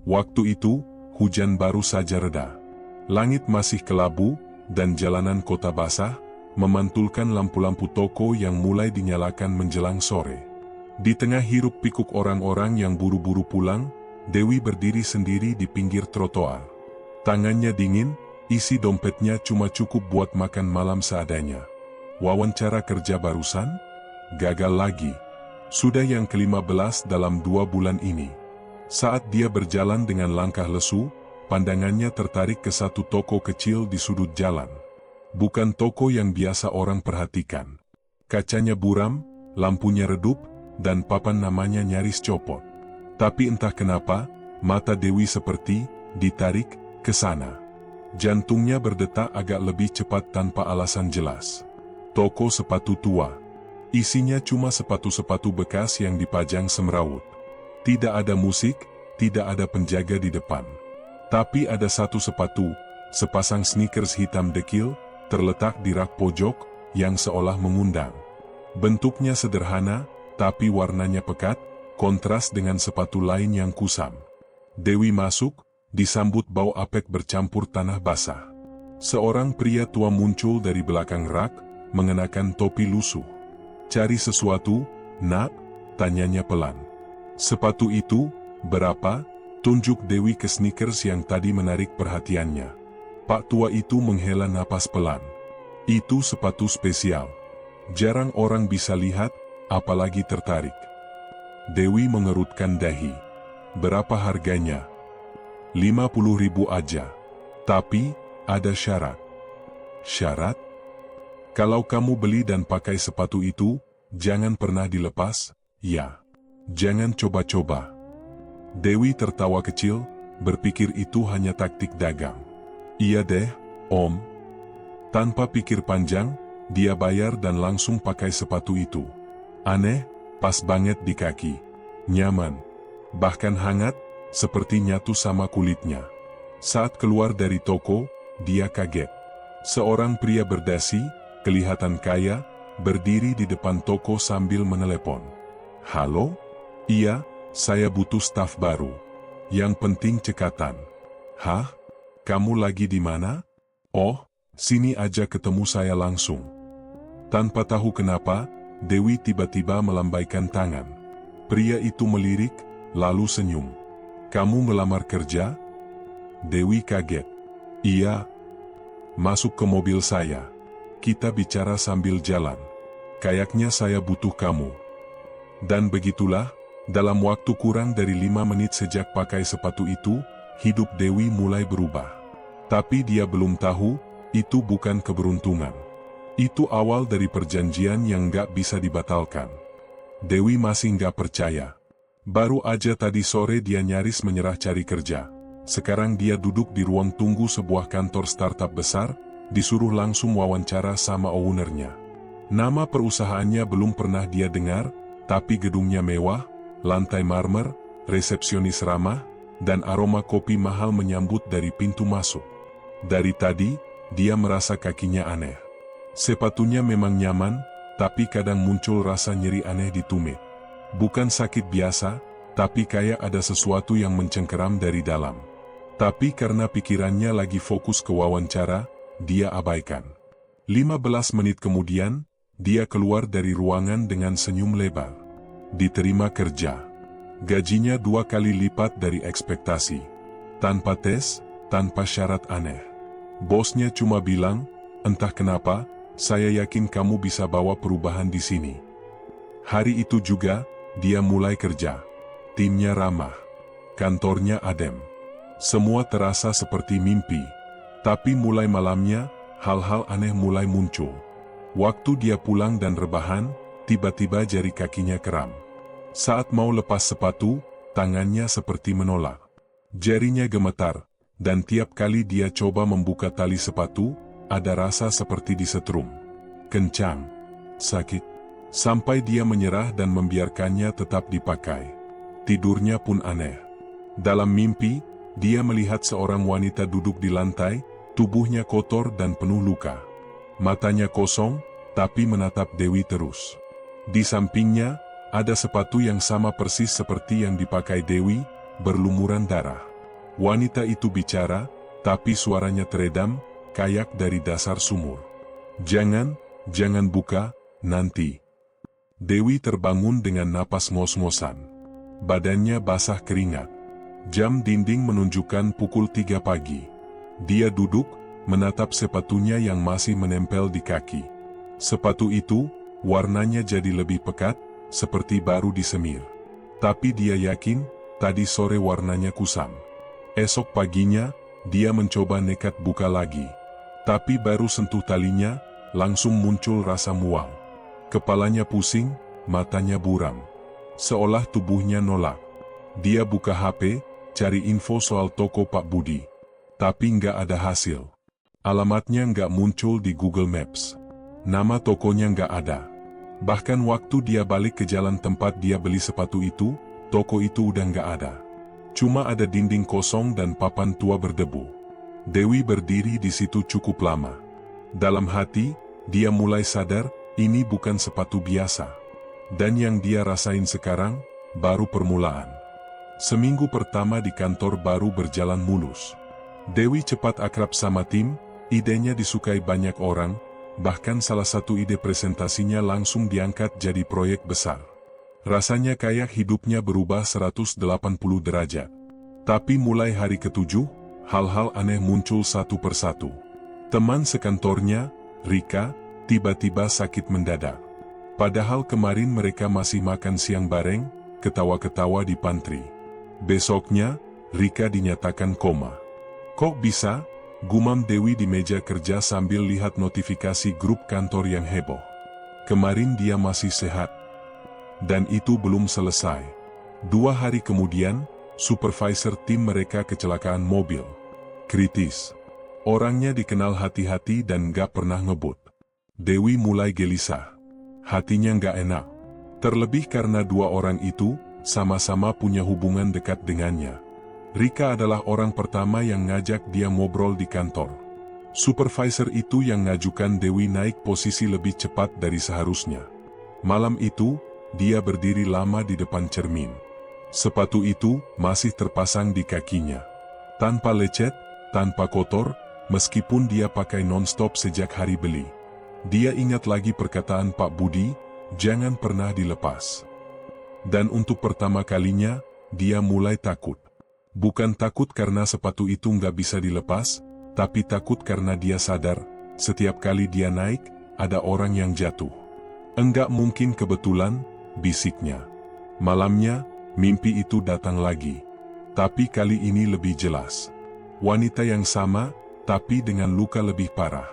Waktu itu, hujan baru saja reda. Langit masih kelabu, dan jalanan kota basah, memantulkan lampu-lampu toko yang mulai dinyalakan menjelang sore. Di tengah hiruk pikuk orang-orang yang buru-buru pulang, Dewi berdiri sendiri di pinggir trotoar. Tangannya dingin, isi dompetnya cuma cukup buat makan malam seadanya. Wawancara kerja barusan? Gagal lagi. Sudah yang ke-15 dalam 2 bulan ini. Saat dia berjalan dengan langkah lesu, pandangannya tertarik ke satu toko kecil di sudut jalan. Bukan toko yang biasa orang perhatikan. Kacanya buram, lampunya redup, dan papan namanya nyaris copot. Tapi entah kenapa, mata Dewi seperti ditarik ke sana. Jantungnya berdetak agak lebih cepat tanpa alasan jelas. Toko sepatu tua. Isinya cuma sepatu-sepatu bekas yang dipajang semrawut. Tidak ada musik, tidak ada penjaga di depan. Tapi ada satu sepatu, sepasang sneakers hitam dekil, terletak di rak pojok, yang seolah mengundang. Bentuknya sederhana, tapi warnanya pekat, kontras dengan sepatu lain yang kusam. Dewi masuk, disambut bau apek bercampur tanah basah. Seorang pria tua muncul dari belakang rak, mengenakan topi lusuh. "Cari sesuatu, nak?" tanyanya pelan. "Sepatu itu, berapa?" tunjuk Dewi ke sneakers yang tadi menarik perhatiannya. Pak tua itu menghela napas pelan. "Itu sepatu spesial. Jarang orang bisa lihat, apalagi tertarik." Dewi mengerutkan dahi. "Berapa harganya?" 50.000 aja. "Tapi, ada syarat." "Syarat?" "Kalau kamu beli dan pakai sepatu itu, jangan pernah dilepas, ya. Jangan coba-coba." Dewi tertawa kecil, berpikir itu hanya taktik dagang. "Iya deh, Om." Tanpa pikir panjang, dia bayar dan langsung pakai sepatu itu. Aneh, pas banget di kaki. Nyaman. Bahkan hangat, seperti nyatu sama kulitnya. Saat keluar dari toko, dia kaget. Seorang pria berdasi, kelihatan kaya, berdiri di depan toko sambil menelepon. "Halo? Iya, saya butuh staf baru. Yang penting cekatan." "Hah? Kamu lagi di mana?" "Oh, sini aja ketemu saya langsung." Tanpa tahu kenapa, Dewi tiba-tiba melambaikan tangan. Pria itu melirik, lalu senyum. "Kamu melamar kerja?" Dewi kaget. "Iya." "Masuk ke mobil saya. Kita bicara sambil jalan. Kayaknya saya butuh kamu." Dan begitulah, dalam waktu kurang dari 5 menit sejak pakai sepatu itu, hidup Dewi mulai berubah. Tapi dia belum tahu, itu bukan keberuntungan. Itu awal dari perjanjian yang gak bisa dibatalkan. Dewi masih gak percaya. Baru aja tadi sore dia nyaris menyerah cari kerja. Sekarang dia duduk di ruang tunggu sebuah kantor startup besar, disuruh langsung wawancara sama ownernya. Nama perusahaannya belum pernah dia dengar, tapi gedungnya mewah, lantai marmer, resepsionis ramah, dan aroma kopi mahal menyambut dari pintu masuk. Dari tadi, dia merasa kakinya aneh. Sepatunya memang nyaman, tapi kadang muncul rasa nyeri aneh di tumit. Bukan sakit biasa, tapi kayak ada sesuatu yang mencengkeram dari dalam. Tapi karena pikirannya lagi fokus ke wawancara, dia abaikan. 15 menit kemudian, dia keluar dari ruangan dengan senyum lebar. Diterima kerja. Gajinya 2 kali lipat dari ekspektasi. Tanpa tes, tanpa syarat aneh. Bosnya cuma bilang, "Entah kenapa, saya yakin kamu bisa bawa perubahan di sini." Hari itu juga, dia mulai kerja. Timnya ramah. Kantornya adem. Semua terasa seperti mimpi. Tapi mulai malamnya, hal-hal aneh mulai muncul. Waktu dia pulang dan rebahan, tiba-tiba jari kakinya kram. Saat mau lepas sepatu, tangannya seperti menolak. Jarinya gemetar, dan tiap kali dia coba membuka tali sepatu, ada rasa seperti disetrum. Kencang. Sakit. Sampai dia menyerah dan membiarkannya tetap dipakai. Tidurnya pun aneh. Dalam mimpi, dia melihat seorang wanita duduk di lantai, tubuhnya kotor dan penuh luka. Matanya kosong, tapi menatap Dewi terus. Di sampingnya, ada sepatu yang sama persis seperti yang dipakai Dewi, berlumuran darah. Wanita itu bicara, tapi suaranya teredam, kayak dari dasar sumur. Jangan buka, nanti. Dewi terbangun dengan napas ngos-ngosan. Badannya basah keringat. Jam dinding menunjukkan pukul 3 pagi. Dia duduk, menatap sepatunya yang masih menempel di kaki. Sepatu itu, warnanya jadi lebih pekat, seperti baru disemir. Tapi dia yakin, tadi sore warnanya kusam. Esok paginya, dia mencoba nekat buka lagi. Tapi baru sentuh talinya, langsung muncul rasa mual. Kepalanya pusing, matanya buram. Seolah tubuhnya nolak. Dia buka HP, cari info soal toko Pak Budi. Tapi nggak ada hasil. Alamatnya nggak muncul di Google Maps. Nama tokonya nggak ada. Bahkan waktu dia balik ke jalan tempat dia beli sepatu itu, toko itu udah nggak ada. Cuma ada dinding kosong dan papan tua berdebu. Dewi berdiri di situ cukup lama. Dalam hati, dia mulai sadar, ini bukan sepatu biasa. Dan yang dia rasain sekarang, baru permulaan. Seminggu pertama di kantor baru berjalan mulus. Dewi cepat akrab sama tim, idenya disukai banyak orang, bahkan salah satu ide presentasinya langsung diangkat jadi proyek besar. Rasanya kayak hidupnya berubah 180 derajat. Tapi mulai hari ke-7, hal-hal aneh muncul satu persatu. Teman sekantornya, Rika, tiba-tiba sakit mendadak. Padahal kemarin mereka masih makan siang bareng, ketawa-ketawa di pantry. Besoknya, Rika dinyatakan koma. Kok bisa? Gumam Dewi di meja kerja sambil lihat notifikasi grup kantor yang heboh. Kemarin dia masih sehat. Dan itu belum selesai. 2 hari kemudian, supervisor tim mereka kecelakaan mobil. Kritis. Orangnya dikenal hati-hati dan gak pernah ngebut. Dewi mulai gelisah. Hatinya gak enak. Terlebih karena 2 orang itu, sama-sama punya hubungan dekat dengannya. Rika adalah orang pertama yang ngajak dia ngobrol di kantor. Supervisor itu yang ngajukan Dewi naik posisi lebih cepat dari seharusnya. Malam itu, dia berdiri lama di depan cermin. Sepatu itu masih terpasang di kakinya. Tanpa lecet, tanpa kotor, meskipun dia pakai non-stop sejak hari beli. Dia ingat lagi perkataan Pak Budi, jangan pernah dilepas. Dan untuk pertama kalinya, dia mulai takut. Bukan takut karena sepatu itu nggak bisa dilepas, tapi takut karena dia sadar, setiap kali dia naik, ada orang yang jatuh. Enggak mungkin kebetulan, bisiknya. Malamnya, mimpi itu datang lagi. Tapi kali ini lebih jelas. Wanita yang sama, tapi dengan luka lebih parah.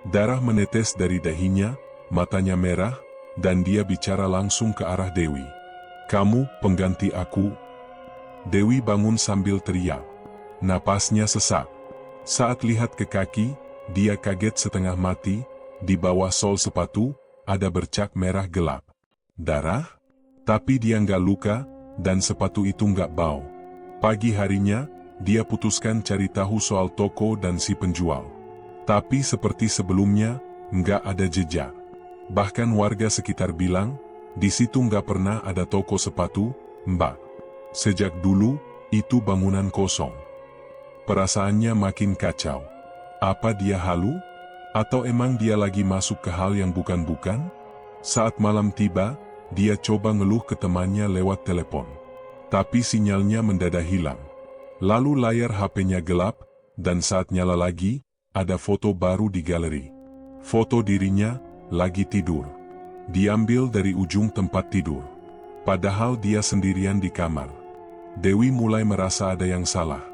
Darah menetes dari dahinya, matanya merah, dan dia bicara langsung ke arah Dewi. Kamu, pengganti aku. Dewi bangun sambil teriak. Napasnya sesak. Saat lihat ke kaki, dia kaget setengah mati, di bawah sol sepatu, ada bercak merah gelap. Darah? Tapi dia nggak luka, dan sepatu itu nggak bau. Pagi harinya, dia putuskan cari tahu soal toko dan si penjual. Tapi seperti sebelumnya, nggak ada jejak. Bahkan warga sekitar bilang, di situ nggak pernah ada toko sepatu, Mbak. Sejak dulu, itu bangunan kosong. Perasaannya makin kacau. Apa dia halu? Atau emang dia lagi masuk ke hal yang bukan-bukan? Saat malam tiba, dia coba ngeluh ke temannya lewat telepon. Tapi sinyalnya mendadak hilang. Lalu layar HP-nya gelap, dan saat nyala lagi, ada foto baru di galeri. Foto dirinya, lagi tidur. Diambil dari ujung tempat tidur. Padahal dia sendirian di kamar. Dewi mulai merasa ada yang salah.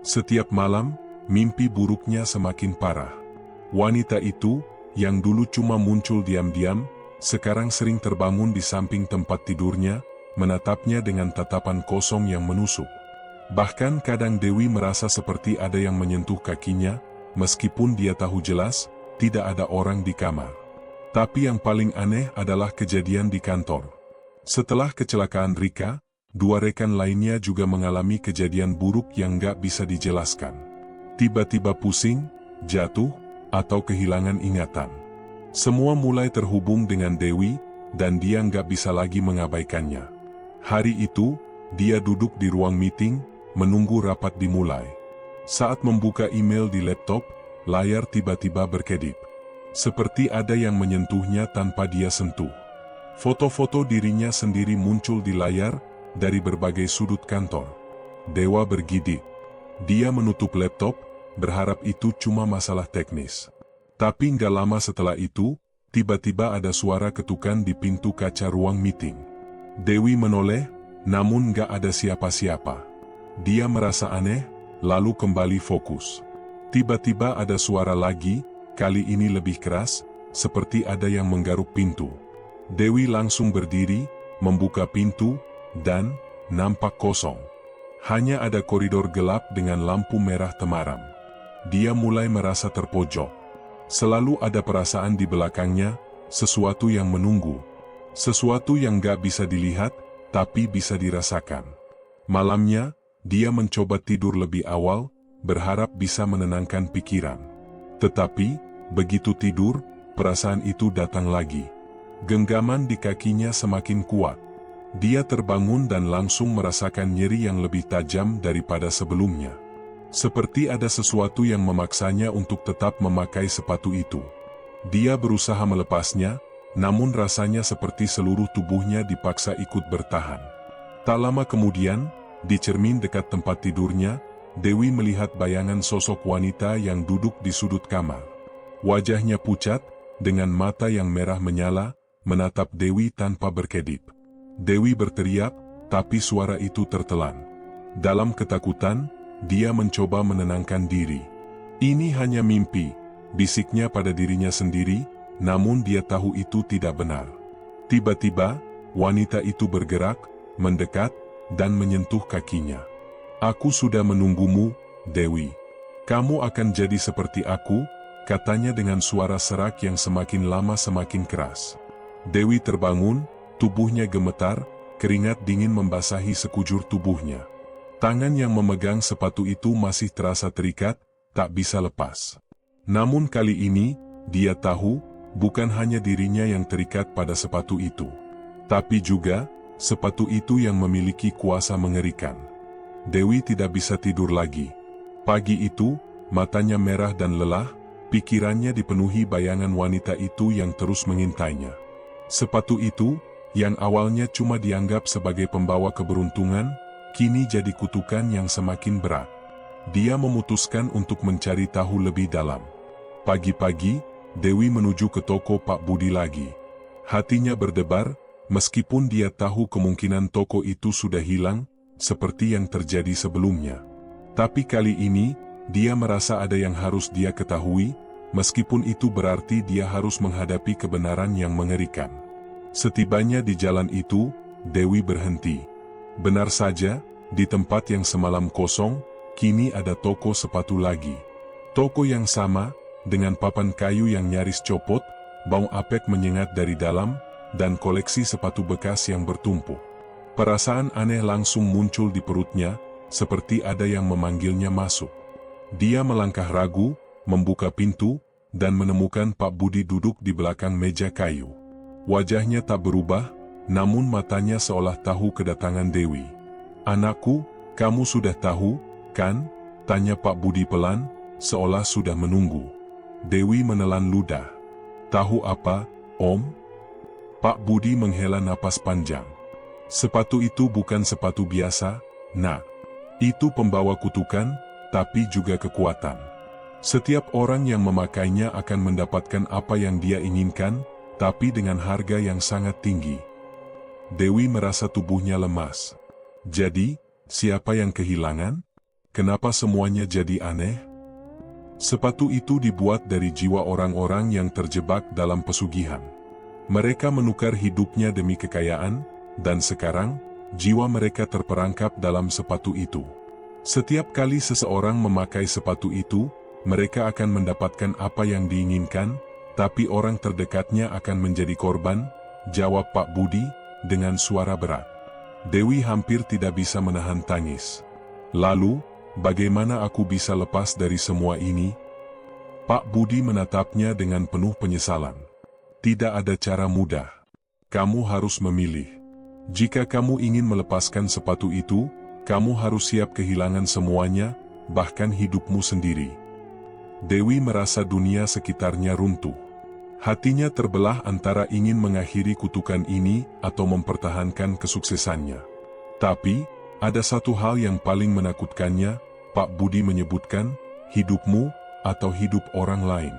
Setiap malam, mimpi buruknya semakin parah. Wanita itu, yang dulu cuma muncul diam-diam, sekarang sering terbangun di samping tempat tidurnya, menatapnya dengan tatapan kosong yang menusuk. Bahkan kadang Dewi merasa seperti ada yang menyentuh kakinya, meskipun dia tahu jelas, tidak ada orang di kamar. Tapi yang paling aneh adalah kejadian di kantor. Setelah kecelakaan Rika, 2 rekan lainnya juga mengalami kejadian buruk yang gak bisa dijelaskan. Tiba-tiba pusing, jatuh, atau kehilangan ingatan. Semua mulai terhubung dengan Dewi, dan dia gak bisa lagi mengabaikannya. Hari itu, dia duduk di ruang meeting, menunggu rapat dimulai. Saat membuka email di laptop, layar tiba-tiba berkedip. Seperti ada yang menyentuhnya tanpa dia sentuh. Foto-foto dirinya sendiri muncul di layar dari berbagai sudut kantor. Dewa bergidik. Dia menutup laptop, berharap itu cuma masalah teknis. Tapi nggak lama setelah itu, tiba-tiba ada suara ketukan di pintu kaca ruang meeting. Dewi menoleh, namun nggak ada siapa-siapa. Dia merasa aneh, lalu kembali fokus. Tiba-tiba ada suara lagi, kali ini lebih keras, seperti ada yang menggaruk pintu. Dewi langsung berdiri, membuka pintu, dan nampak kosong. Hanya ada koridor gelap dengan lampu merah temaram. Dia mulai merasa terpojok. Selalu ada perasaan di belakangnya, sesuatu yang menunggu. Sesuatu yang gak bisa dilihat, tapi bisa dirasakan. Malamnya, dia mencoba tidur lebih awal, berharap bisa menenangkan pikiran. Tetapi, begitu tidur, perasaan itu datang lagi. Genggaman di kakinya semakin kuat. Dia terbangun dan langsung merasakan nyeri yang lebih tajam daripada sebelumnya. Seperti ada sesuatu yang memaksanya untuk tetap memakai sepatu itu. Dia berusaha melepasnya, namun rasanya seperti seluruh tubuhnya dipaksa ikut bertahan. Tak lama kemudian, di cermin dekat tempat tidurnya, Dewi melihat bayangan sosok wanita yang duduk di sudut kamar. Wajahnya pucat, dengan mata yang merah menyala, menatap Dewi tanpa berkedip. Dewi berteriak, tapi suara itu tertelan. Dalam ketakutan, dia mencoba menenangkan diri. Ini hanya mimpi, bisiknya pada dirinya sendiri, namun dia tahu itu tidak benar. Tiba-tiba, wanita itu bergerak, mendekat, dan menyentuh kakinya. "Aku sudah menunggumu, Dewi. Kamu akan jadi seperti aku," katanya dengan suara serak yang semakin lama semakin keras. Dewi terbangun, tubuhnya gemetar, keringat dingin membasahi sekujur tubuhnya. Tangan yang memegang sepatu itu masih terasa terikat, tak bisa lepas. Namun kali ini, dia tahu, bukan hanya dirinya yang terikat pada sepatu itu. Tapi juga, sepatu itu yang memiliki kuasa mengerikan. Dewi tidak bisa tidur lagi. Pagi itu, matanya merah dan lelah, pikirannya dipenuhi bayangan wanita itu yang terus mengintainya. Sepatu itu, yang awalnya cuma dianggap sebagai pembawa keberuntungan, kini jadi kutukan yang semakin berat. Dia memutuskan untuk mencari tahu lebih dalam. Pagi-pagi, Dewi menuju ke toko Pak Budi lagi. Hatinya berdebar, meskipun dia tahu kemungkinan toko itu sudah hilang, seperti yang terjadi sebelumnya. Tapi kali ini, dia merasa ada yang harus dia ketahui, meskipun itu berarti dia harus menghadapi kebenaran yang mengerikan. Setibanya di jalan itu, Dewi berhenti. Benar saja, di tempat yang semalam kosong, kini ada toko sepatu lagi. Toko yang sama, dengan papan kayu yang nyaris copot, bau apek menyengat dari dalam, dan koleksi sepatu bekas yang bertumpuk. Perasaan aneh langsung muncul di perutnya, seperti ada yang memanggilnya masuk. Dia melangkah ragu, membuka pintu, dan menemukan Pak Budi duduk di belakang meja kayu. Wajahnya tak berubah, namun matanya seolah tahu kedatangan Dewi. "Anakku, kamu sudah tahu, kan?" tanya Pak Budi pelan, seolah sudah menunggu. Dewi menelan ludah. "Tahu apa, Om?" Pak Budi menghela napas panjang. "Sepatu itu bukan sepatu biasa, Nak. Itu pembawa kutukan, tapi juga kekuatan. Setiap orang yang memakainya akan mendapatkan apa yang dia inginkan, tapi dengan harga yang sangat tinggi." Dewi merasa tubuhnya lemas. Jadi, siapa yang kehilangan? Kenapa semuanya jadi aneh? Sepatu itu dibuat dari jiwa orang-orang yang terjebak dalam pesugihan. Mereka menukar hidupnya demi kekayaan, dan sekarang, jiwa mereka terperangkap dalam sepatu itu. Setiap kali seseorang memakai sepatu itu, mereka akan mendapatkan apa yang diinginkan, tapi orang terdekatnya akan menjadi korban, jawab Pak Budi, dengan suara berat. Dewi hampir tidak bisa menahan tangis. "Lalu, bagaimana aku bisa lepas dari semua ini?" Pak Budi menatapnya dengan penuh penyesalan. "Tidak ada cara mudah. Kamu harus memilih. Jika kamu ingin melepaskan sepatu itu, Kamu harus siap kehilangan semuanya, bahkan hidupmu sendiri. Dewi merasa dunia sekitarnya runtuh. Hatinya terbelah antara ingin mengakhiri kutukan ini atau mempertahankan kesuksesannya. Tapi, ada satu hal yang paling menakutkannya, Pak Budi menyebutkan, hidupmu atau hidup orang lain.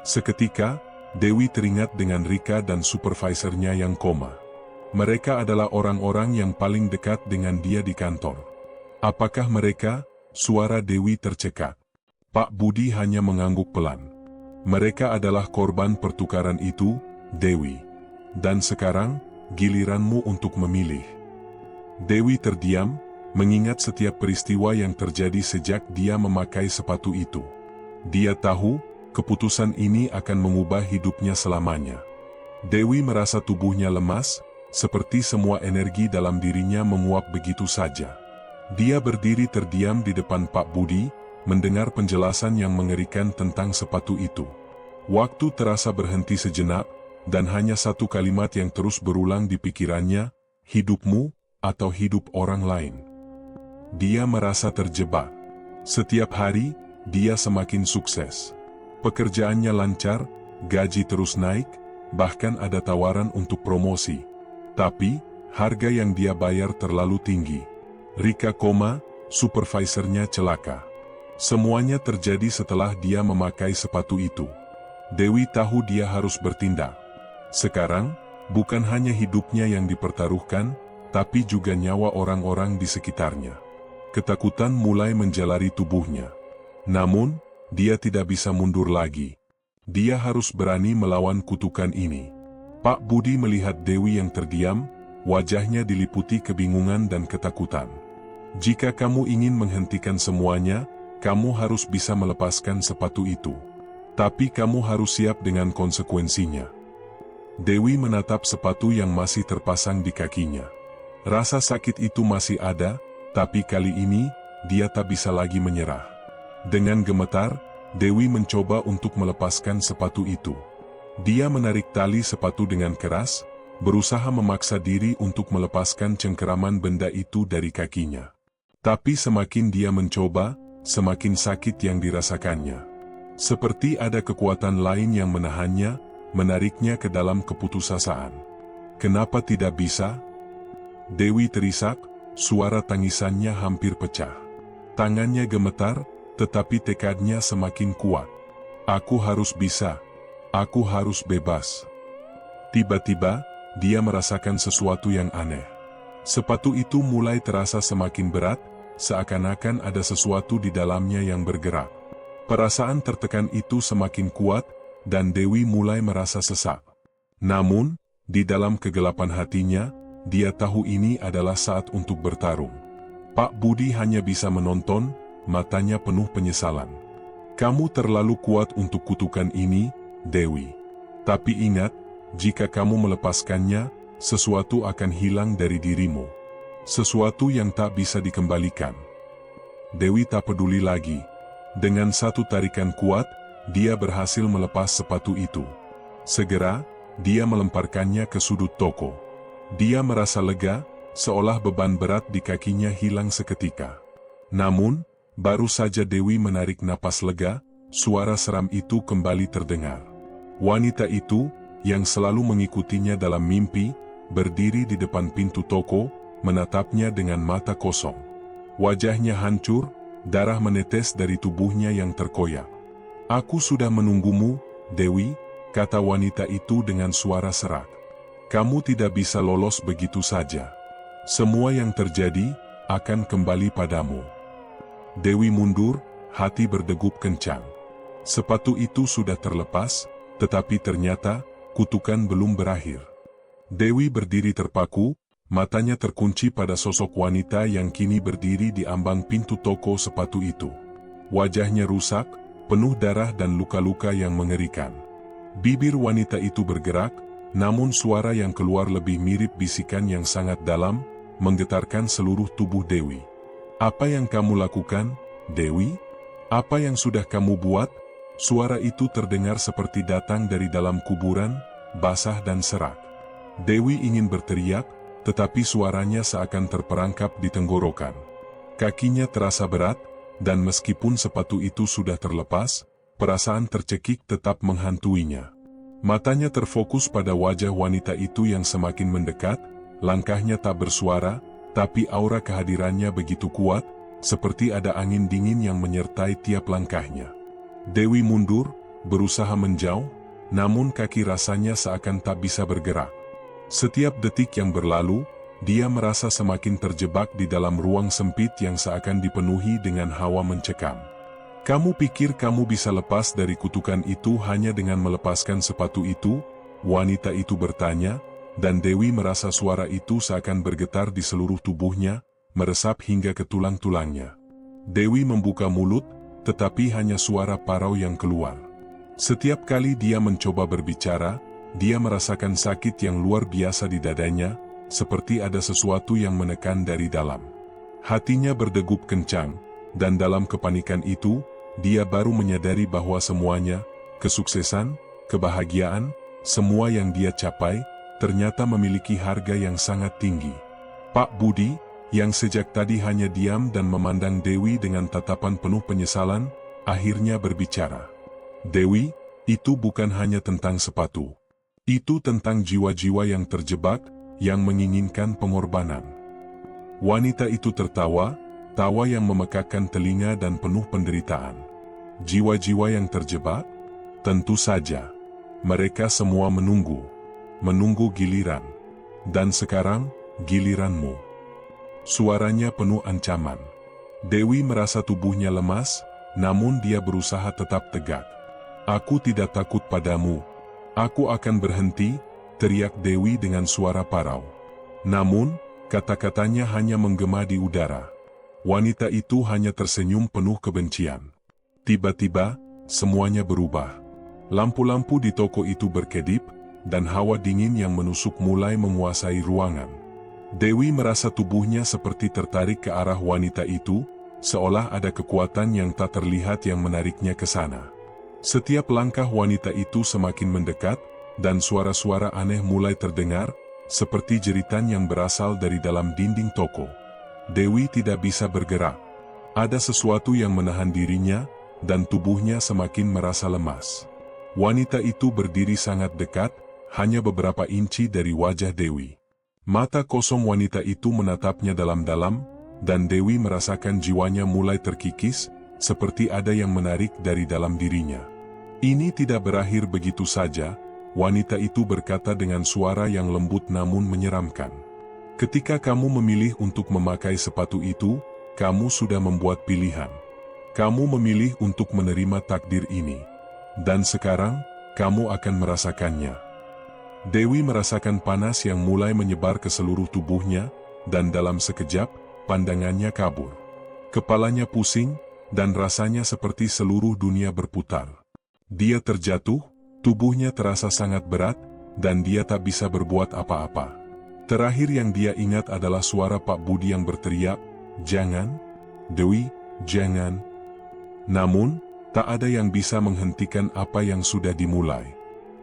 Seketika, Dewi teringat dengan Rika dan supervisornya yang koma. Mereka adalah orang-orang yang paling dekat dengan dia di kantor. Apakah mereka? Suara Dewi tercekat. Pak Budi hanya mengangguk pelan. Mereka adalah korban pertukaran itu, Dewi. Dan sekarang, giliranmu untuk memilih. Dewi terdiam, mengingat setiap peristiwa yang terjadi sejak dia memakai sepatu itu. Dia tahu, keputusan ini akan mengubah hidupnya selamanya. Dewi merasa tubuhnya lemas, seperti semua energi dalam dirinya menguap begitu saja. Dia berdiri terdiam di depan Pak Budi, mendengar penjelasan yang mengerikan tentang sepatu itu. Waktu terasa berhenti sejenak, dan hanya satu kalimat yang terus berulang di pikirannya, hidupmu atau hidup orang lain. Dia merasa terjebak. Setiap hari, dia semakin sukses. Pekerjaannya lancar, gaji terus naik, bahkan ada tawaran untuk promosi. Tapi, harga yang dia bayar terlalu tinggi. Rika koma, supervisornya celaka. Semuanya terjadi setelah dia memakai sepatu itu. Dewi tahu dia harus bertindak. Sekarang, bukan hanya hidupnya yang dipertaruhkan, tapi juga nyawa orang-orang di sekitarnya. Ketakutan mulai menjalari tubuhnya. Namun, dia tidak bisa mundur lagi. Dia harus berani melawan kutukan ini. Pak Budi melihat Dewi yang terdiam, wajahnya diliputi kebingungan dan ketakutan. Jika kamu ingin menghentikan semuanya, kamu harus bisa melepaskan sepatu itu. Tapi kamu harus siap dengan konsekuensinya. Dewi menatap sepatu yang masih terpasang di kakinya. Rasa sakit itu masih ada, tapi kali ini, dia tak bisa lagi menyerah. Dengan gemetar, Dewi mencoba untuk melepaskan sepatu itu. Dia menarik tali sepatu dengan keras, berusaha memaksa diri untuk melepaskan cengkeraman benda itu dari kakinya. Tapi semakin dia mencoba, semakin sakit yang dirasakannya. Seperti ada kekuatan lain yang menahannya, menariknya ke dalam keputusasaan. Kenapa tidak bisa? Dewi terisak, suara tangisannya hampir pecah. Tangannya gemetar, tetapi tekadnya semakin kuat. Aku harus bisa. Aku harus bebas. Tiba-tiba, dia merasakan sesuatu yang aneh. Sepatu itu mulai terasa semakin berat, seakan-akan ada sesuatu di dalamnya yang bergerak. Perasaan tertekan itu semakin kuat, dan Dewi mulai merasa sesak. Namun, di dalam kegelapan hatinya, dia tahu ini adalah saat untuk bertarung. Pak Budi hanya bisa menonton, matanya penuh penyesalan. Kamu terlalu kuat untuk kutukan ini, Dewi. Tapi ingat, jika kamu melepaskannya, sesuatu akan hilang dari dirimu. Sesuatu yang tak bisa dikembalikan. Dewi tak peduli lagi. Dengan satu tarikan kuat, dia berhasil melepas sepatu itu. Segera, dia melemparkannya ke sudut toko. Dia merasa lega, seolah beban berat di kakinya hilang seketika. Namun, baru saja Dewi menarik napas lega, suara seram itu kembali terdengar. Wanita itu, yang selalu mengikutinya dalam mimpi, berdiri di depan pintu toko, menatapnya dengan mata kosong. Wajahnya hancur, darah menetes dari tubuhnya yang terkoyak. Aku sudah menunggumu, Dewi, kata wanita itu dengan suara serak. Kamu tidak bisa lolos begitu saja. Semua yang terjadi, akan kembali padamu. Dewi mundur, hati berdegup kencang. Sepatu itu sudah terlepas, tetapi ternyata, kutukan belum berakhir. Dewi berdiri terpaku, matanya terkunci pada sosok wanita yang kini berdiri di ambang pintu toko sepatu itu. Wajahnya rusak, penuh darah dan luka-luka yang mengerikan. Bibir wanita itu bergerak, namun suara yang keluar lebih mirip bisikan yang sangat dalam, menggetarkan seluruh tubuh Dewi. Apa yang kamu lakukan, Dewi? Apa yang sudah kamu buat? Suara itu terdengar seperti datang dari dalam kuburan, basah dan serak. Dewi ingin berteriak, tetapi suaranya seakan terperangkap di tenggorokan. Kakinya terasa berat, dan meskipun sepatu itu sudah terlepas, perasaan tercekik tetap menghantuinya. Matanya terfokus pada wajah wanita itu yang semakin mendekat, langkahnya tak bersuara, tapi aura kehadirannya begitu kuat, seperti ada angin dingin yang menyertai tiap langkahnya. Dewi mundur, berusaha menjauh, namun kaki rasanya seakan tak bisa bergerak. Setiap detik yang berlalu, dia merasa semakin terjebak di dalam ruang sempit yang seakan dipenuhi dengan hawa mencekam. "Kamu pikir kamu bisa lepas dari kutukan itu hanya dengan melepaskan sepatu itu?" Wanita itu bertanya, dan Dewi merasa suara itu seakan bergetar di seluruh tubuhnya, meresap hingga ke tulang-tulangnya. Dewi membuka mulut, tetapi hanya suara parau yang keluar. Setiap kali dia mencoba berbicara, dia merasakan sakit yang luar biasa di dadanya, seperti ada sesuatu yang menekan dari dalam. Hatinya berdegup kencang, dan dalam kepanikan itu, dia baru menyadari bahwa semuanya, kesuksesan, kebahagiaan, semua yang dia capai, ternyata memiliki harga yang sangat tinggi. Pak Budi, yang sejak tadi hanya diam dan memandang Dewi dengan tatapan penuh penyesalan, akhirnya berbicara. "Dewi, itu bukan hanya tentang sepatu. Itu tentang jiwa-jiwa yang terjebak, yang menginginkan pengorbanan." Wanita itu tertawa, tawa yang memekakkan telinga dan penuh penderitaan. Jiwa-jiwa yang terjebak? Tentu saja. Mereka semua menunggu giliran. Dan sekarang, giliranmu. Suaranya penuh ancaman. Dewi merasa tubuhnya lemas, namun dia berusaha tetap tegak. "Aku tidak takut padamu. Aku akan berhenti," teriak Dewi dengan suara parau. Namun, kata-katanya hanya menggema di udara. Wanita itu hanya tersenyum penuh kebencian. Tiba-tiba, semuanya berubah. Lampu-lampu di toko itu berkedip, dan hawa dingin yang menusuk mulai menguasai ruangan. Dewi merasa tubuhnya seperti tertarik ke arah wanita itu, seolah ada kekuatan yang tak terlihat yang menariknya ke sana. Setiap langkah wanita itu semakin mendekat, dan suara-suara aneh mulai terdengar, seperti jeritan yang berasal dari dalam dinding toko. Dewi tidak bisa bergerak. Ada sesuatu yang menahan dirinya, dan tubuhnya semakin merasa lemas. Wanita itu berdiri sangat dekat, hanya beberapa inci dari wajah Dewi. Mata kosong wanita itu menatapnya dalam-dalam, dan Dewi merasakan jiwanya mulai terkikis, seperti ada yang menarik dari dalam dirinya. "Ini tidak berakhir begitu saja," wanita itu berkata dengan suara yang lembut namun menyeramkan. "Ketika kamu memilih untuk memakai sepatu itu, kamu sudah membuat pilihan. Kamu memilih untuk menerima takdir ini. Dan sekarang, kamu akan merasakannya." Dewi merasakan panas yang mulai menyebar ke seluruh tubuhnya, dan dalam sekejap, pandangannya kabur. Kepalanya pusing, dan rasanya seperti seluruh dunia berputar. Dia terjatuh, tubuhnya terasa sangat berat, dan dia tak bisa berbuat apa-apa. Terakhir yang dia ingat adalah suara Pak Budi yang berteriak, "Jangan, Dewi, jangan." Namun, tak ada yang bisa menghentikan apa yang sudah dimulai.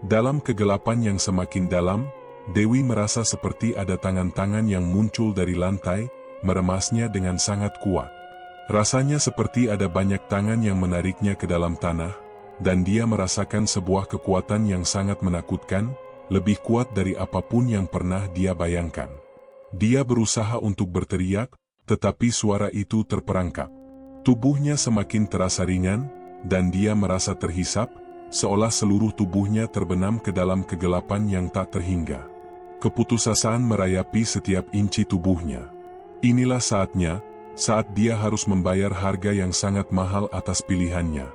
Dalam kegelapan yang semakin dalam, Dewi merasa seperti ada tangan-tangan yang muncul dari lantai, meremasnya dengan sangat kuat. Rasanya seperti ada banyak tangan yang menariknya ke dalam tanah, dan dia merasakan sebuah kekuatan yang sangat menakutkan, lebih kuat dari apapun yang pernah dia bayangkan. Dia berusaha untuk berteriak, tetapi suara itu terperangkap. Tubuhnya semakin terasa ringan, dan dia merasa terhisap, seolah seluruh tubuhnya terbenam ke dalam kegelapan yang tak terhingga. Keputusasaan merayapi setiap inci tubuhnya. Inilah saatnya, saat dia harus membayar harga yang sangat mahal atas pilihannya.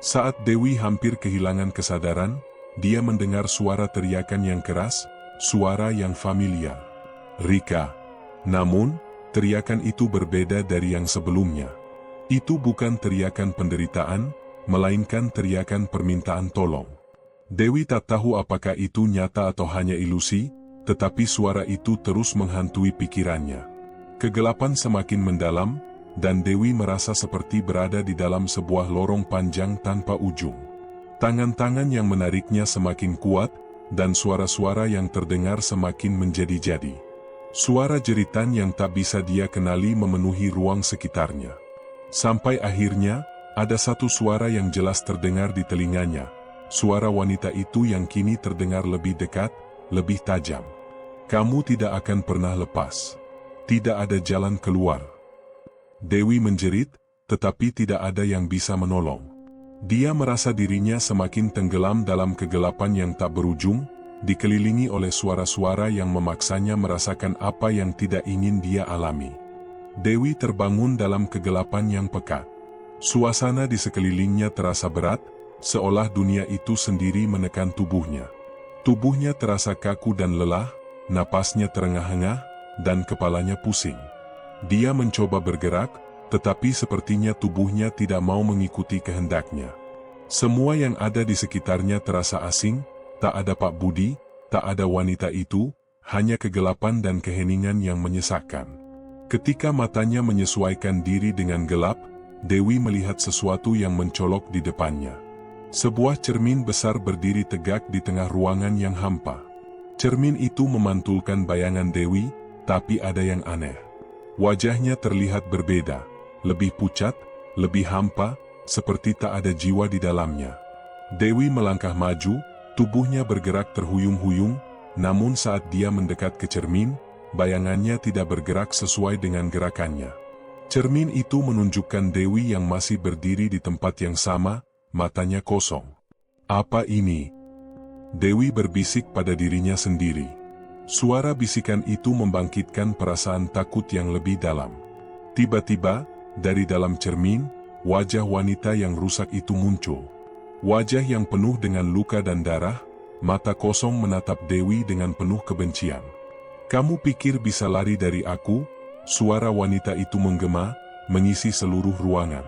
Saat Dewi hampir kehilangan kesadaran, dia mendengar suara teriakan yang keras, suara yang familiar. "Rika." Namun, teriakan itu berbeda dari yang sebelumnya. Itu bukan teriakan penderitaan, melainkan teriakan permintaan tolong. Dewi tak tahu apakah itu nyata atau hanya ilusi, tetapi suara itu terus menghantui pikirannya. Kegelapan semakin mendalam, dan Dewi merasa seperti berada di dalam sebuah lorong panjang tanpa ujung. Tangan-tangan yang menariknya semakin kuat, dan suara-suara yang terdengar semakin menjadi-jadi. Suara jeritan yang tak bisa dia kenali memenuhi ruang sekitarnya. Sampai akhirnya, ada satu suara yang jelas terdengar di telinganya. Suara wanita itu yang kini terdengar lebih dekat, lebih tajam. Kamu tidak akan pernah lepas. Tidak ada jalan keluar. Dewi menjerit, tetapi tidak ada yang bisa menolong. Dia merasa dirinya semakin tenggelam dalam kegelapan yang tak berujung, dikelilingi oleh suara-suara yang memaksanya merasakan apa yang tidak ingin dia alami. Dewi terbangun dalam kegelapan yang pekat. Suasana di sekelilingnya terasa berat, seolah dunia itu sendiri menekan tubuhnya. Tubuhnya terasa kaku dan lelah, napasnya terengah-engah, dan kepalanya pusing. Dia mencoba bergerak, tetapi sepertinya tubuhnya tidak mau mengikuti kehendaknya. Semua yang ada di sekitarnya terasa asing. Tak ada Pak Budi, tak ada wanita itu, hanya kegelapan dan keheningan yang menyesakkan. Ketika matanya menyesuaikan diri dengan gelap, Dewi melihat sesuatu yang mencolok di depannya. Sebuah cermin besar berdiri tegak di tengah ruangan yang hampa. Cermin itu memantulkan bayangan Dewi, tapi ada yang aneh. Wajahnya terlihat berbeda, lebih pucat, lebih hampa, seperti tak ada jiwa di dalamnya. Dewi melangkah maju, tubuhnya bergerak terhuyung-huyung, namun saat dia mendekat ke cermin, bayangannya tidak bergerak sesuai dengan gerakannya. Cermin itu menunjukkan Dewi yang masih berdiri di tempat yang sama, matanya kosong. Apa ini? Dewi berbisik pada dirinya sendiri. Suara bisikan itu membangkitkan perasaan takut yang lebih dalam. Tiba-tiba, dari dalam cermin, wajah wanita yang rusak itu muncul. Wajah yang penuh dengan luka dan darah, mata kosong menatap Dewi dengan penuh kebencian. Kamu pikir bisa lari dari aku? Suara wanita itu menggema, mengisi seluruh ruangan.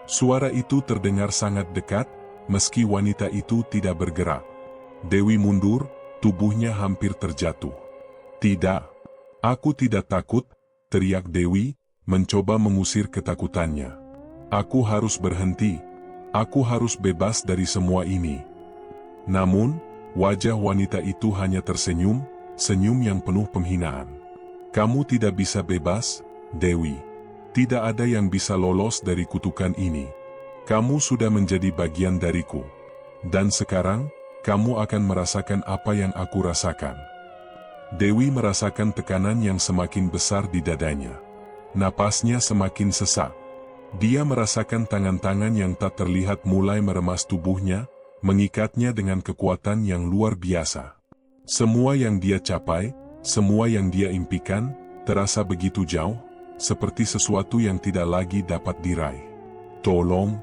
Suara itu terdengar sangat dekat, meski wanita itu tidak bergerak. Dewi mundur, tubuhnya hampir terjatuh. Tidak, aku tidak takut, teriak Dewi, mencoba mengusir ketakutannya. Aku harus berhenti. Aku harus bebas dari semua ini. Namun, wajah wanita itu hanya tersenyum, senyum yang penuh penghinaan. Kamu tidak bisa bebas, Dewi. Tidak ada yang bisa lolos dari kutukan ini. Kamu sudah menjadi bagian dariku. Dan sekarang, kamu akan merasakan apa yang aku rasakan. Dewi merasakan tekanan yang semakin besar di dadanya. Napasnya semakin sesak. Dia merasakan tangan-tangan yang tak terlihat mulai meremas tubuhnya, mengikatnya dengan kekuatan yang luar biasa. Semua yang dia capai, semua yang dia impikan, terasa begitu jauh, seperti sesuatu yang tidak lagi dapat diraih. Tolong!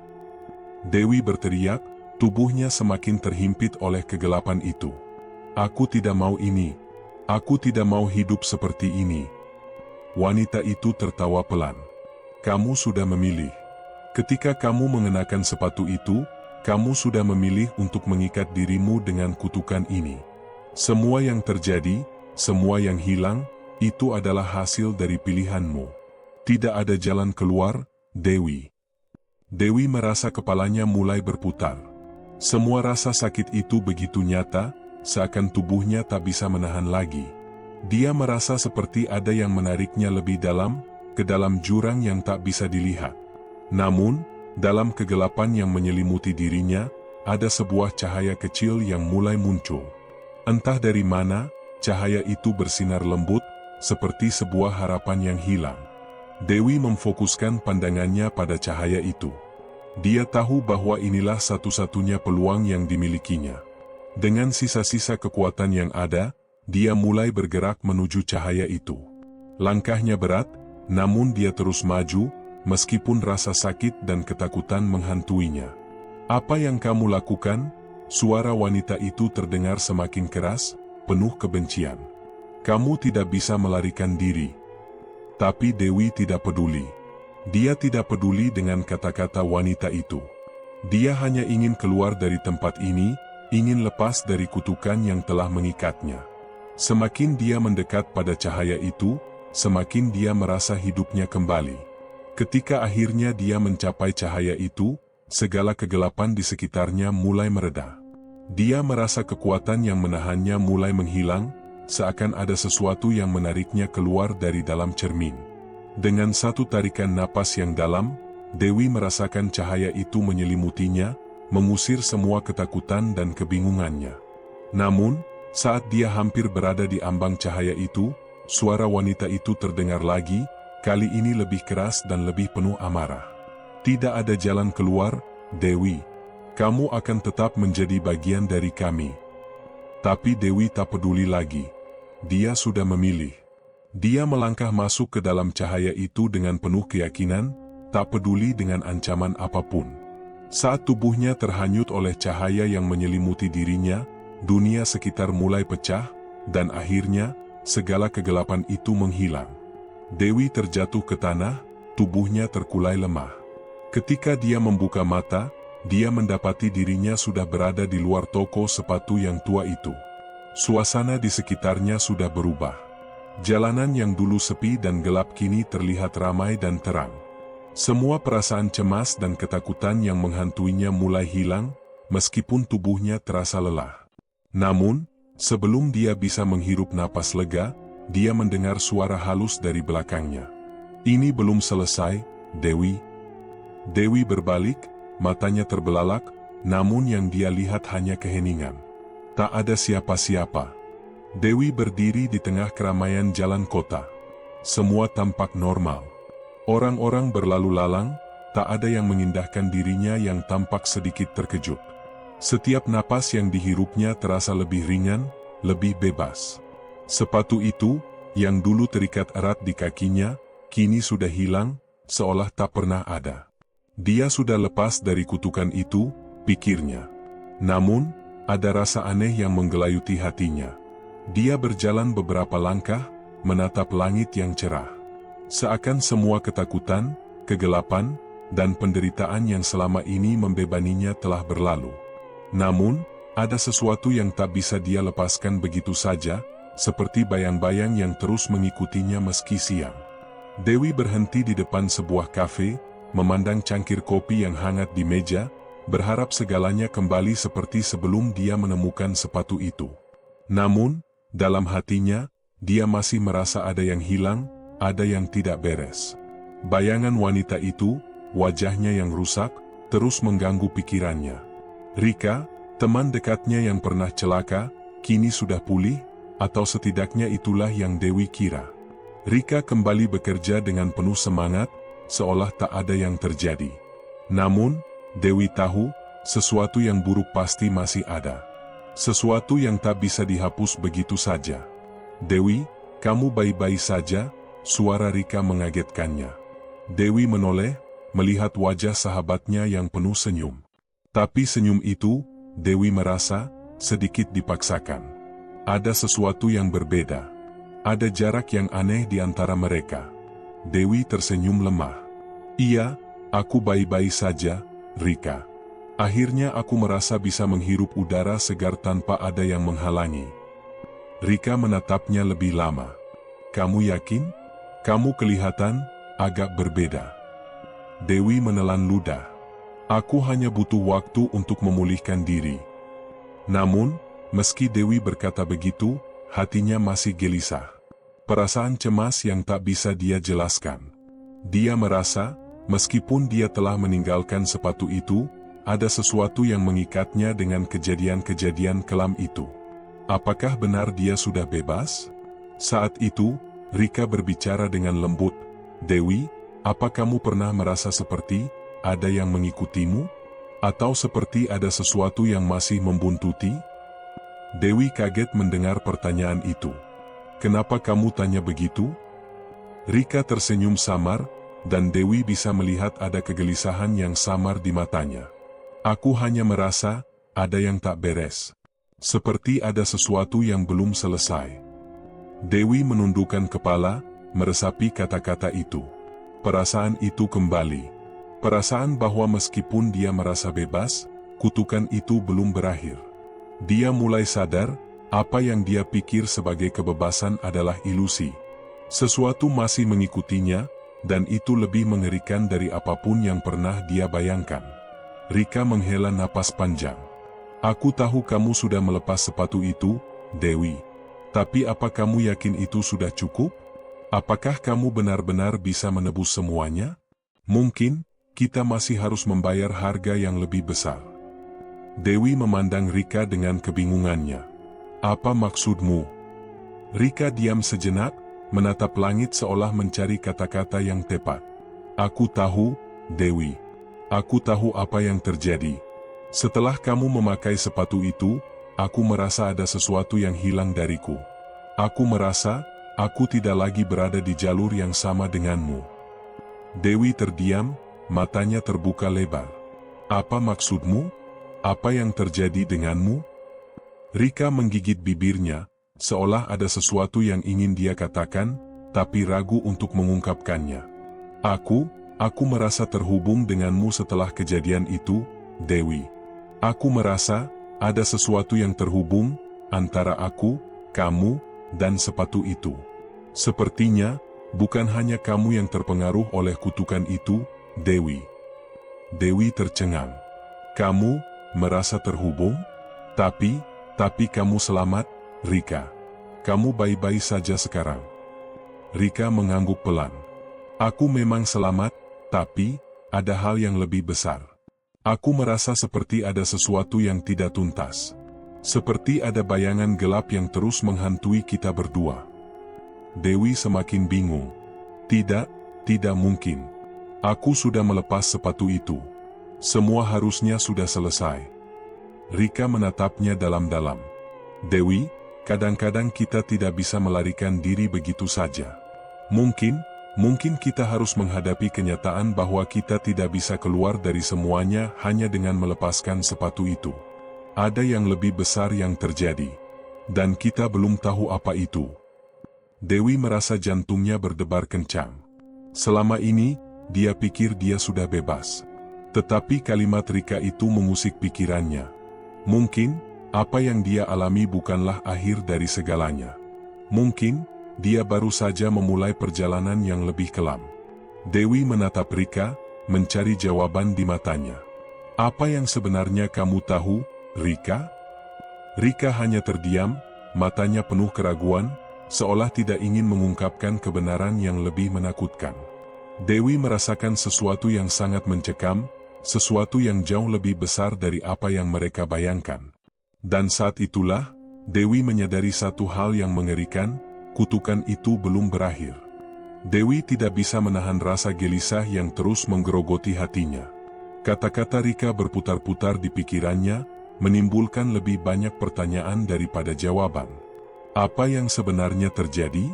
Dewi berteriak, tubuhnya semakin terhimpit oleh kegelapan itu. Aku tidak mau ini. Aku tidak mau hidup seperti ini. Wanita itu tertawa pelan. Kamu sudah memilih. Ketika kamu mengenakan sepatu itu, kamu sudah memilih untuk mengikat dirimu dengan kutukan ini. Semua yang terjadi, semua yang hilang, itu adalah hasil dari pilihanmu. Tidak ada jalan keluar, Dewi. Dewi merasa kepalanya mulai berputar. Semua rasa sakit itu begitu nyata, seakan tubuhnya tak bisa menahan lagi. Dia merasa seperti ada yang menariknya lebih dalam, ke dalam jurang yang tak bisa dilihat. Namun, dalam kegelapan yang menyelimuti dirinya, ada sebuah cahaya kecil yang mulai muncul. Entah dari mana, cahaya itu bersinar lembut, seperti sebuah harapan yang hilang. Dewi memfokuskan pandangannya pada cahaya itu. Dia tahu bahwa inilah satu-satunya peluang yang dimilikinya. Dengan sisa-sisa kekuatan yang ada, dia mulai bergerak menuju cahaya itu. Langkahnya berat, namun dia terus maju, meskipun rasa sakit dan ketakutan menghantuinya. Apa yang kamu lakukan? Suara wanita itu terdengar semakin keras, penuh kebencian. Kamu tidak bisa melarikan diri. Tapi Dewi tidak peduli. Dia tidak peduli dengan kata-kata wanita itu. Dia hanya ingin keluar dari tempat ini, ingin lepas dari kutukan yang telah mengikatnya. Semakin dia mendekat pada cahaya itu, semakin dia merasa hidupnya kembali. Ketika akhirnya dia mencapai cahaya itu, segala kegelapan di sekitarnya mulai mereda. Dia merasa kekuatan yang menahannya mulai menghilang, seakan ada sesuatu yang menariknya keluar dari dalam cermin. Dengan satu tarikan napas yang dalam, Dewi merasakan cahaya itu menyelimutinya, mengusir semua ketakutan dan kebingungannya. Namun, saat dia hampir berada di ambang cahaya itu, suara wanita itu terdengar lagi, kali ini lebih keras dan lebih penuh amarah. "Tidak ada jalan keluar, Dewi. Kamu akan tetap menjadi bagian dari kami." Tapi Dewi tak peduli lagi. Dia sudah memilih. Dia melangkah masuk ke dalam cahaya itu dengan penuh keyakinan, tak peduli dengan ancaman apapun. Saat tubuhnya terhanyut oleh cahaya yang menyelimuti dirinya, dunia sekitar mulai pecah, dan akhirnya, segala kegelapan itu menghilang. Dewi terjatuh ke tanah, tubuhnya terkulai lemah. Ketika dia membuka mata, dia mendapati dirinya sudah berada di luar toko sepatu yang tua itu. Suasana di sekitarnya sudah berubah. Jalanan yang dulu sepi dan gelap kini terlihat ramai dan terang. Semua perasaan cemas dan ketakutan yang menghantuinya mulai hilang, meskipun tubuhnya terasa lelah. Namun, sebelum dia bisa menghirup napas lega, dia mendengar suara halus dari belakangnya. "Ini belum selesai, Dewi." Dewi berbalik, matanya terbelalak, namun yang dia lihat hanya keheningan. Tak ada siapa-siapa. Dewi berdiri di tengah keramaian jalan kota. Semua tampak normal. Orang-orang berlalu lalang, tak ada yang mengindahkan dirinya yang tampak sedikit terkejut. Setiap napas yang dihirupnya terasa lebih ringan, lebih bebas. Sepatu itu, yang dulu terikat erat di kakinya, kini sudah hilang, seolah tak pernah ada. Dia sudah lepas dari kutukan itu, pikirnya. Namun, ada rasa aneh yang menggelayuti hatinya. Dia berjalan beberapa langkah, menatap langit yang cerah. Seakan semua ketakutan, kegelapan, dan penderitaan yang selama ini membebaninya telah berlalu. Namun, ada sesuatu yang tak bisa dia lepaskan begitu saja, seperti bayang-bayang yang terus mengikutinya meski siang. Dewi berhenti di depan sebuah kafe, memandang cangkir kopi yang hangat di meja, berharap segalanya kembali seperti sebelum dia menemukan sepatu itu. Namun, dalam hatinya, dia masih merasa ada yang hilang, ada yang tidak beres. Bayangan wanita itu, wajahnya yang rusak, terus mengganggu pikirannya. Rika, teman dekatnya yang pernah celaka, kini sudah pulih, atau setidaknya itulah yang Dewi kira. Rika kembali bekerja dengan penuh semangat, seolah tak ada yang terjadi. Namun, Dewi tahu, sesuatu yang buruk pasti masih ada. Sesuatu yang tak bisa dihapus begitu saja. "Dewi, kamu baik-baik saja?" Suara Rika mengagetkannya. Dewi menoleh, melihat wajah sahabatnya yang penuh senyum. Tapi senyum itu, Dewi merasa, sedikit dipaksakan. Ada sesuatu yang berbeda. Ada jarak yang aneh di antara mereka. Dewi tersenyum lemah. "Iya, aku baik-baik saja, Rika. Akhirnya aku merasa bisa menghirup udara segar tanpa ada yang menghalangi." Rika menatapnya lebih lama. "Kamu yakin? Kamu kelihatan agak berbeda." Dewi menelan ludah. "Aku hanya butuh waktu untuk memulihkan diri." Namun, meski Dewi berkata begitu, hatinya masih gelisah. Perasaan cemas yang tak bisa dia jelaskan. Dia merasa, meskipun dia telah meninggalkan sepatu itu, ada sesuatu yang mengikatnya dengan kejadian-kejadian kelam itu. Apakah benar dia sudah bebas? Saat itu, Rika berbicara dengan lembut. "Dewi, apa kamu pernah merasa seperti ada yang mengikutimu? Atau seperti ada sesuatu yang masih membuntuti?" Dewi kaget mendengar pertanyaan itu. "Kenapa kamu tanya begitu?" Rika tersenyum samar, dan Dewi bisa melihat ada kegelisahan yang samar di matanya. "Aku hanya merasa ada yang tak beres. Seperti ada sesuatu yang belum selesai." Dewi menundukkan kepala, meresapi kata-kata itu. Perasaan itu kembali. Perasaan bahwa meskipun dia merasa bebas, kutukan itu belum berakhir. Dia mulai sadar, apa yang dia pikir sebagai kebebasan adalah ilusi. Sesuatu masih mengikutinya, dan itu lebih mengerikan dari apapun yang pernah dia bayangkan. Rika menghela napas panjang. "Aku tahu kamu sudah melepas sepatu itu, Dewi. Tapi apa kamu yakin itu sudah cukup? Apakah kamu benar-benar bisa menebus semuanya? Mungkin, kita masih harus membayar harga yang lebih besar. Dewi memandang Rika dengan kebingungannya. Apa maksudmu? Rika diam sejenak, menatap langit seolah mencari kata-kata yang tepat. Aku tahu, Dewi. Aku tahu apa yang terjadi. Setelah kamu memakai sepatu itu, aku merasa ada sesuatu yang hilang dariku. Aku merasa, aku tidak lagi berada di jalur yang sama denganmu. Dewi terdiam, matanya terbuka lebar. Apa maksudmu? Apa yang terjadi denganmu? Rika menggigit bibirnya, seolah ada sesuatu yang ingin dia katakan, tapi ragu untuk mengungkapkannya. Aku merasa terhubung denganmu setelah kejadian itu, Dewi. Aku merasa, ada sesuatu yang terhubung, antara aku, kamu, dan sepatu itu. Sepertinya, bukan hanya kamu yang terpengaruh oleh kutukan itu, Dewi. Dewi tercengang. Kamu merasa terhubung? Tapi kamu selamat, Rika. Kamu baik-baik saja sekarang. Rika mengangguk pelan. Aku memang selamat, tapi ada hal yang lebih besar. Aku merasa seperti ada sesuatu yang tidak tuntas. Seperti ada bayangan gelap yang terus menghantui kita berdua. Dewi semakin bingung. Tidak mungkin. Aku sudah melepas sepatu itu. Semua harusnya sudah selesai. Rika menatapnya dalam-dalam. Dewi, kadang-kadang kita tidak bisa melarikan diri begitu saja. Mungkin kita harus menghadapi kenyataan bahwa kita tidak bisa keluar dari semuanya hanya dengan melepaskan sepatu itu. Ada yang lebih besar yang terjadi. Dan kita belum tahu apa itu. Dewi merasa jantungnya berdebar kencang. Selama ini, dia pikir dia sudah bebas. Tetapi kalimat Rika itu mengusik pikirannya. Mungkin, apa yang dia alami bukanlah akhir dari segalanya. Mungkin, dia baru saja memulai perjalanan yang lebih kelam. Dewi menatap Rika, mencari jawaban di matanya. Apa yang sebenarnya kamu tahu, Rika? Rika hanya terdiam, matanya penuh keraguan, seolah tidak ingin mengungkapkan kebenaran yang lebih menakutkan. Dewi merasakan sesuatu yang sangat mencekam, sesuatu yang jauh lebih besar dari apa yang mereka bayangkan. Dan saat itulah, Dewi menyadari satu hal yang mengerikan, kutukan itu belum berakhir. Dewi tidak bisa menahan rasa gelisah yang terus menggerogoti hatinya. Kata-kata Rika berputar-putar di pikirannya, menimbulkan lebih banyak pertanyaan daripada jawaban. Apa yang sebenarnya terjadi?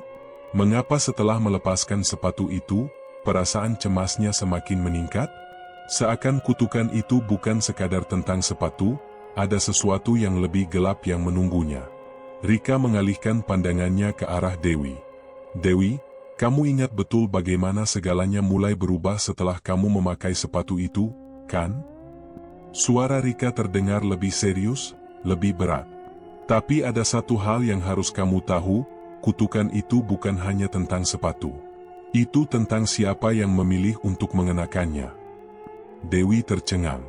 Mengapa setelah melepaskan sepatu itu, perasaan cemasnya semakin meningkat? Seakan kutukan itu bukan sekadar tentang sepatu, ada sesuatu yang lebih gelap yang menunggunya. Rika mengalihkan pandangannya ke arah Dewi. Dewi, kamu ingat betul bagaimana segalanya mulai berubah setelah kamu memakai sepatu itu, kan? Suara Rika terdengar lebih serius, lebih berat. Tapi ada satu hal yang harus kamu tahu, kutukan itu bukan hanya tentang sepatu. Itu tentang siapa yang memilih untuk mengenakannya. Dewi tercengang.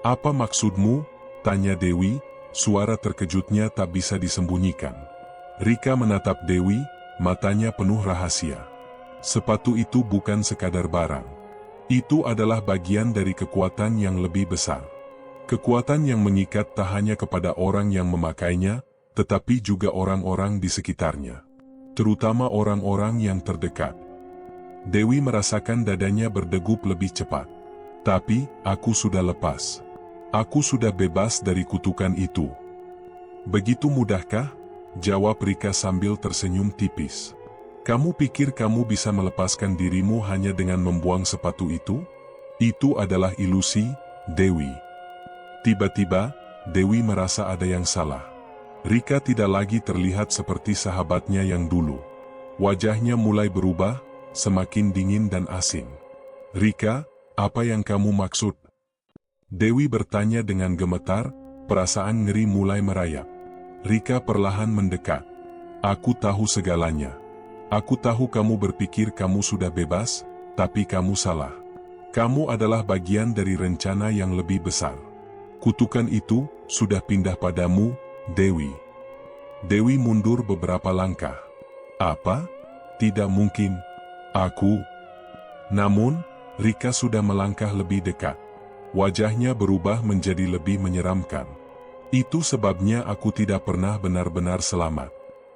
Apa maksudmu? Tanya Dewi. Suara terkejutnya tak bisa disembunyikan. Rika menatap Dewi, matanya penuh rahasia. Sepatu itu bukan sekadar barang. Itu adalah bagian dari kekuatan yang lebih besar. Kekuatan yang mengikat tak hanya kepada orang yang memakainya, tetapi juga orang-orang di sekitarnya. Terutama orang-orang yang terdekat. Dewi merasakan dadanya berdegup lebih cepat. Tapi, aku sudah lepas. Aku sudah bebas dari kutukan itu. Begitu mudahkah? Jawab Rika sambil tersenyum tipis. Kamu pikir kamu bisa melepaskan dirimu hanya dengan membuang sepatu itu? Itu adalah ilusi, Dewi. Tiba-tiba, Dewi merasa ada yang salah. Rika tidak lagi terlihat seperti sahabatnya yang dulu. Wajahnya mulai berubah, semakin dingin dan asing. Rika, apa yang kamu maksud? Dewi bertanya dengan gemetar, perasaan ngeri mulai merayap. Rika perlahan mendekat. Aku tahu segalanya. Aku tahu kamu berpikir kamu sudah bebas, tapi kamu salah. Kamu adalah bagian dari rencana yang lebih besar. Kutukan itu sudah pindah padamu, Dewi. Dewi mundur beberapa langkah. Apa? Tidak mungkin. Aku. Namun, Rika sudah melangkah lebih dekat. Wajahnya berubah menjadi lebih menyeramkan. Itu sebabnya aku tidak pernah benar-benar selamat.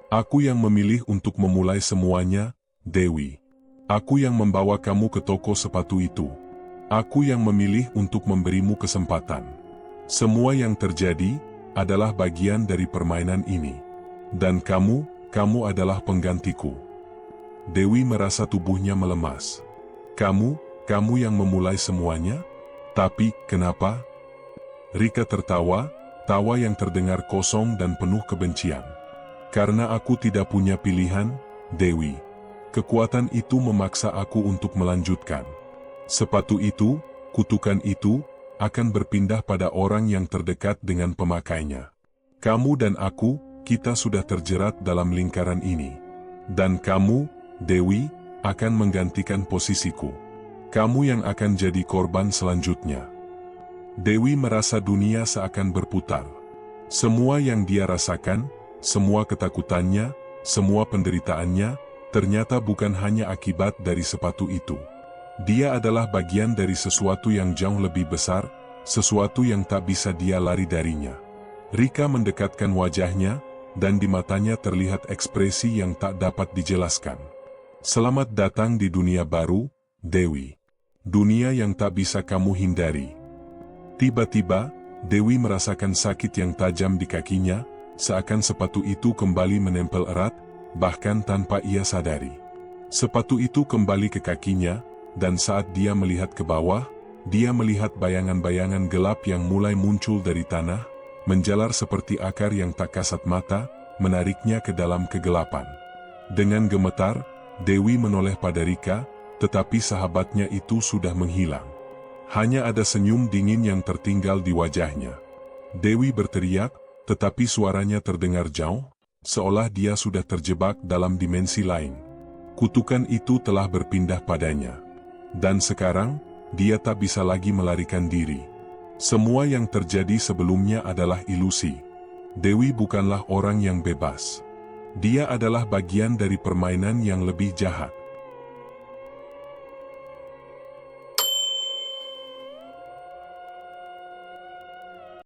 Aku yang memilih untuk memulai semuanya, Dewi. Aku yang membawa kamu ke toko sepatu itu. Aku yang memilih untuk memberimu kesempatan. Semua yang terjadi adalah bagian dari permainan ini. Dan kamu adalah penggantiku. Dewi merasa tubuhnya melemas. Kamu yang memulai semuanya? Tapi, kenapa? Rika tertawa, tawa yang terdengar kosong dan penuh kebencian. Karena aku tidak punya pilihan, Dewi. Kekuatan itu memaksa aku untuk melanjutkan. Sepatu itu, kutukan itu, akan berpindah pada orang yang terdekat dengan pemakainya. Kamu dan aku, kita sudah terjerat dalam lingkaran ini. Dan kamu, Dewi, akan menggantikan posisiku. Kamu yang akan jadi korban selanjutnya. Dewi merasa dunia seakan berputar. Semua yang dia rasakan, semua ketakutannya, semua penderitaannya, ternyata bukan hanya akibat dari sepatu itu. Dia adalah bagian dari sesuatu yang jauh lebih besar, sesuatu yang tak bisa dia lari darinya. Rika mendekatkan wajahnya, dan di matanya terlihat ekspresi yang tak dapat dijelaskan. Selamat datang di dunia baru, Dewi. Dunia yang tak bisa kamu hindari. Tiba-tiba, Dewi merasakan sakit yang tajam di kakinya, seakan sepatu itu kembali menempel erat, bahkan tanpa ia sadari. Sepatu itu kembali ke kakinya, dan saat dia melihat ke bawah, dia melihat bayangan-bayangan gelap yang mulai muncul dari tanah, menjalar seperti akar yang tak kasat mata, menariknya ke dalam kegelapan. Dengan gemetar, Dewi menoleh pada Rika, tetapi sahabatnya itu sudah menghilang. Hanya ada senyum dingin yang tertinggal di wajahnya. Dewi berteriak, tetapi suaranya terdengar jauh, seolah dia sudah terjebak dalam dimensi lain. Kutukan itu telah berpindah padanya. Dan sekarang, dia tak bisa lagi melarikan diri. Semua yang terjadi sebelumnya adalah ilusi. Dewi bukanlah orang yang bebas. Dia adalah bagian dari permainan yang lebih jahat.